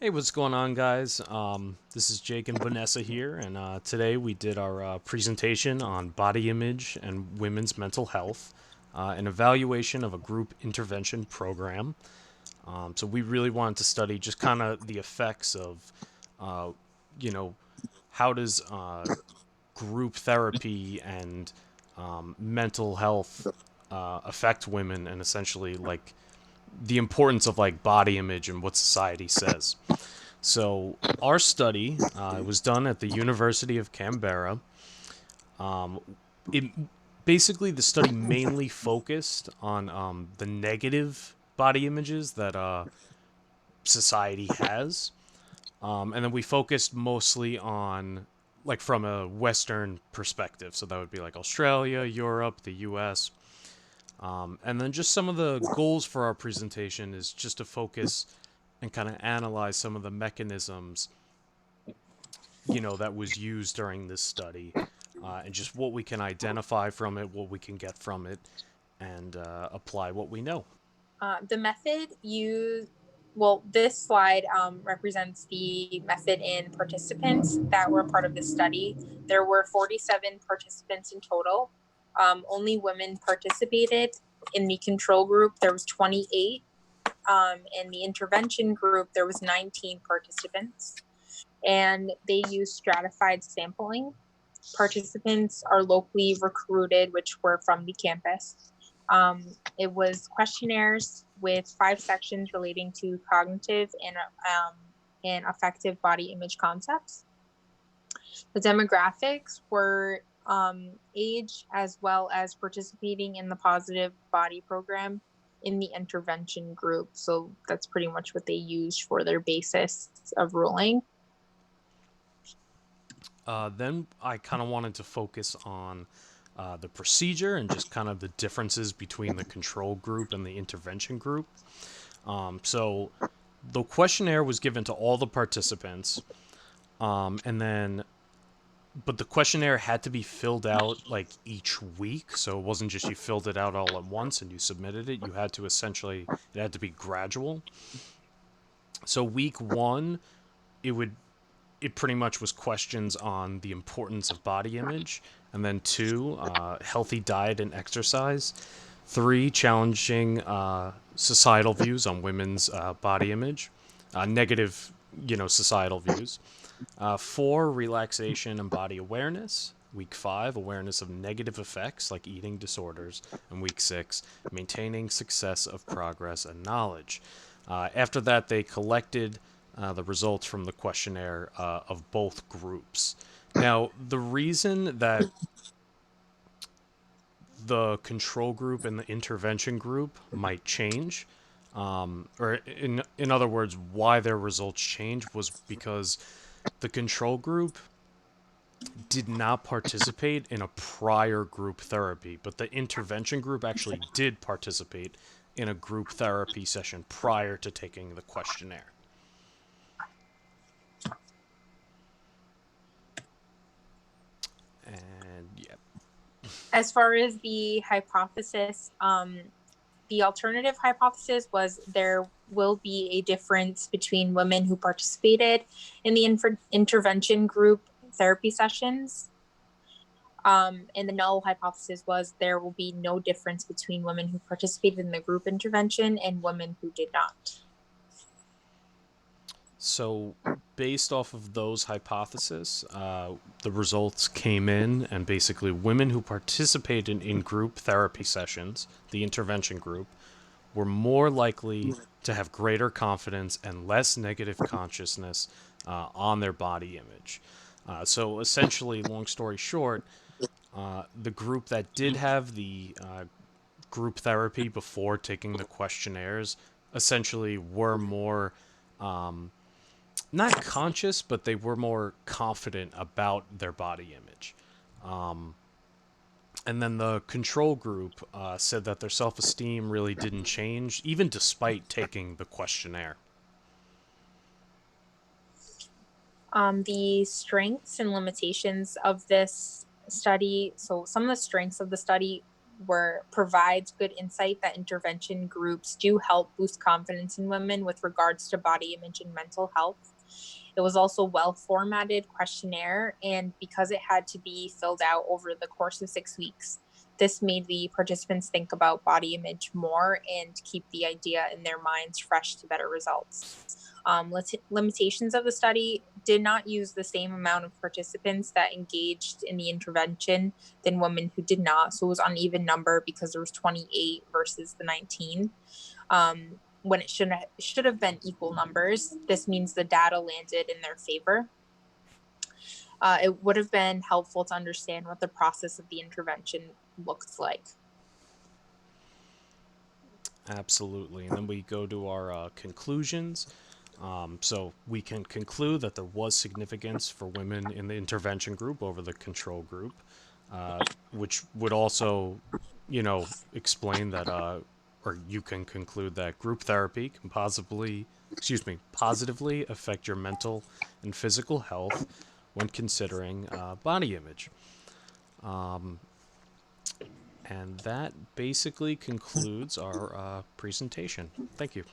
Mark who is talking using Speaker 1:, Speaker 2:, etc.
Speaker 1: Hey, what's going on, guys? This is Jake and Vanessa here, and today we did our presentation on body image and women's mental health, an evaluation of a group intervention program. So we really wanted to study just kind of the effects of, uh, you know, how does group therapy and mental health affect women, and essentially like the importance of like body image and what society says. So our study was done at the University of Canberra. It basically the study mainly focused on the negative body images that society has, and then we focused mostly on like from a Western perspective. So that would be like Australia, Europe, the U.S. And then just some of the goals for our presentation is just to focus and kind of analyze some of the mechanisms that was used during this study, and just what we can identify from it, what we can get from it, and apply what we know.
Speaker 2: The method used, well, this slide represents the method in participants that were part of the study. There were 47 participants in total. Only women participated. In the control group, there was 28. In the intervention group, there was 19 participants. And they used stratified sampling. Participants are locally recruited, which were from the campus. It was questionnaires with 5 sections relating to cognitive and affective body image concepts. The demographics were age as well as participating in the positive body program in the intervention group. So that's pretty much what they used for their basis of ruling.
Speaker 1: Then I kind of wanted to focus on the procedure and just kind of the differences between the control group and the intervention group. So the questionnaire was given to all the participants, and then but the questionnaire had to be filled out like each week, so it wasn't just you filled it out all at once and you submitted it. You had to essentially, it had to be gradual. So week one, it would it pretty much was questions on the importance of body image, and then two, healthy diet and exercise. Three, challenging societal views on women's body image, negative, societal views. Four, relaxation and body awareness. Week five, awareness of negative effects like eating disorders. And week six, maintaining success of progress and knowledge. After that, they collected the results from the questionnaire of both groups. Now, the reason that the control group and the intervention group might change, or in other words, why their results changed, was because the control group did not participate in a prior group therapy, but the intervention group actually did participate in a group therapy session prior to taking the questionnaire. And yeah.
Speaker 2: As far as the hypothesis, the alternative hypothesis was there will be a difference between women who participated in the intervention group therapy sessions. And the null hypothesis was there will be no difference between women who participated in the group intervention and women who did not.
Speaker 1: So, based off of those hypotheses, the results came in, and basically, women who participated in group therapy sessions, the intervention group, were more likely to have greater confidence and less negative consciousness on their body image. So, essentially, long story short, the group that did have the group therapy before taking the questionnaires essentially were more not conscious, but they were more confident about their body image. And then the control group said that their self esteem really didn't change, even despite taking the questionnaire.
Speaker 2: The strengths and limitations of this study. So, some of the strengths of the study provides good insight that intervention groups do help boost confidence in women with regards to body image and mental health. It was also well formatted questionnaire, and because it had to be filled out over the course of 6 weeks, this made the participants think about body image more and keep the idea in their minds fresh to better results. Limitations of the study did not use the same amount of participants that engaged in the intervention than women who did not. So it was uneven number because there was 28 versus the 19. When it should have been equal numbers. This means the data landed in their favor. It would have been helpful to understand what the process of the intervention looks like.
Speaker 1: Absolutely. And then we go to our conclusions. So we can conclude that there was significance for women in the intervention group over the control group, which would also, explain that, or you can conclude that group therapy can positively affect your mental and physical health when considering body image. And that basically concludes our presentation. Thank you.